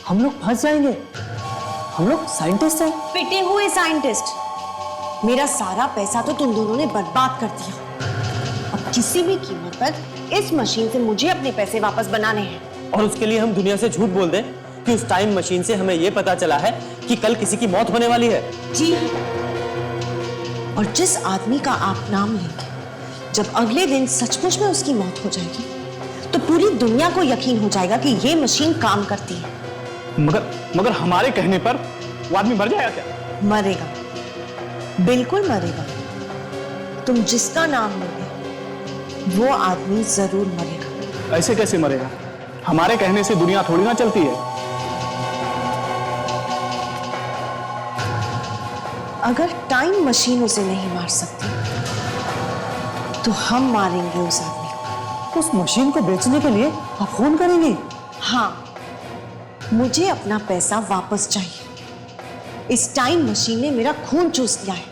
हम लोग फंस जाएंगे। हम लोग साइंटिस्ट हैं। पिटे हुए साइंटिस्ट। मेरा सारा पैसा तो तुम दोनों ने बर्बाद कर दिया। अब किसी भी कीमत पर इस मशीन से मुझे अपने पैसे वापस बनाने हैं। और उसके लिए हम दुनिया से झूठ बोल दें कि उस टाइम मशीन से हमें यह पता चला है कि कल किसी की मौत होने वाली है। जी, और जिस आदमी का आप नाम लेंगे, जब अगले दिन सचमुच में उसकी मौत हो जाएगी, तो पूरी दुनिया को यकीन हो जाएगा कि ये मशीन काम करती है। मगर हमारे कहने पर वो आदमी मर जाएगा क्या? मरेगा, बिल्कुल मरेगा। तुम जिसका नाम लोगे वो आदमी जरूर मरेगा। ऐसे कैसे मरेगा? हमारे कहने से दुनिया थोड़ी ना चलती है। अगर टाइम मशीन उसे नहीं मार सकती, तो हम मारेंगे उस आदमी को। उस मशीन को बेचने के लिए आप फोन करेंगे? हाँ, मुझे अपना पैसा वापस चाहिए। इस टाइम मशीन ने मेरा खून चूस लिया है।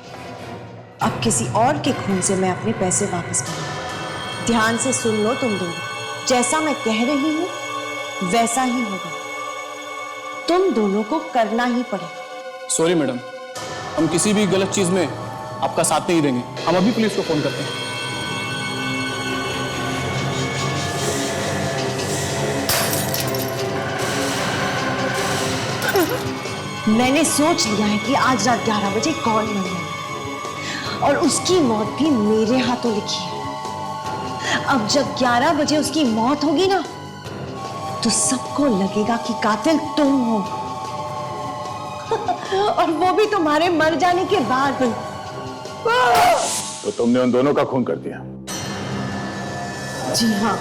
अब किसी और के खून से मैं अपने पैसे वापस करूंगा। ध्यान से सुन लो तुम दोनों, जैसा मैं कह रही हूं वैसा ही होगा। तुम दोनों को करना ही पड़ेगा। सॉरी मैडम, हम किसी भी गलत चीज में आपका साथ नहीं देंगे। हम अभी पुलिस को फोन करते हैं। मैंने सोच लिया है कि आज रात 11 बजे कौन मरने है, और उसकी मौत भी मेरे हाथों लिखी है। अब जब 11 बजे उसकी मौत होगी ना, तो सबको लगेगा कि कातिल तुम हो। और वो भी तुम्हारे मर जाने के बाद। तो तुमने उन दोनों का खून कर दिया? जी हाँ,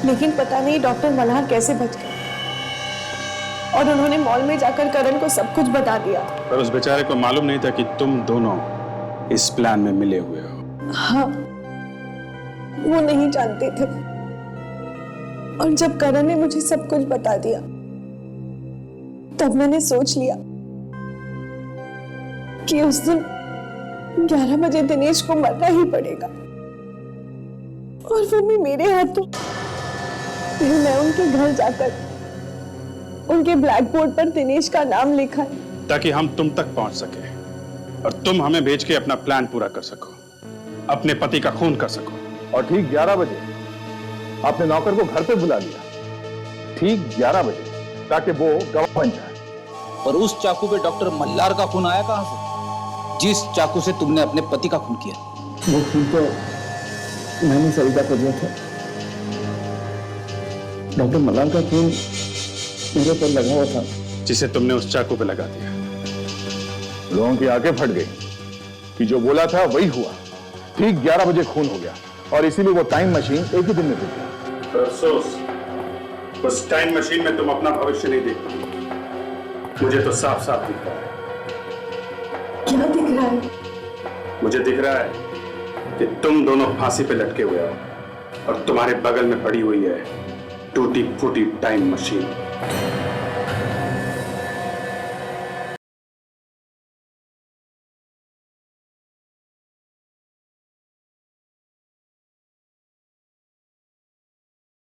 लेकिन पता नहीं डॉक्टर मल्हार कैसे बच गए और उन्होंने मॉल में जाकर करण को सब कुछ बता दिया। पर उस बेचारे को मालूम नहीं था कि तुम दोनों इस प्लान में मिले हुए हो। हाँ, वो नहीं जानते थे। और जब करण ने मुझे सब कुछ बता दिया तब मैंने सोच लिया कि उस दिन 11 बजे दिनेश को मरना ही पड़ेगा, और वो भी मेरे हाथों। फिर मैं उनके घर जाकर उनके ब्लैक बोर्ड पर दिनेश का नाम लिखा है, ताकि हम तुम तक पहुंच सके और तुम हमें भेज के अपना प्लान पूरा कर सको, अपने पति का खून कर सको। और ठीक 11 बजे आपने नौकर को घर पे बुला लिया, ठीक 11 बजे, ताकि वो गवाह बन जाए। पर उस चाकू पे डॉक्टर मल्हार का खून आया कहां से, जिस चाकू से तुमने अपने पति का खून किया? वो खून तो मैंने सरिता को दिया था। डॉक्टर मल्हार का खून मेरे पर लगा हुआ था, जिसे तुमने उस चाकू पे लगा दिया। लोगों की आंखें फट गई कि जो बोला था वही हुआ। ठीक 11 बजे खून हो गया और इसीलिए वो टाइम मशीन एक ही दिन में टूट गया। पर अफसोस, उस टाइम मशीन में तुम अपना भविष्य नहीं देख पाओगे। मुझे तो साफ साफ दिख रहा है। क्या दिख रहा है? मुझे दिख रहा है कि तुम दोनों फांसी पे लटके हुए हो और तुम्हारे बगल में पड़ी हुई है टूटी फूटी टाइम मशीन।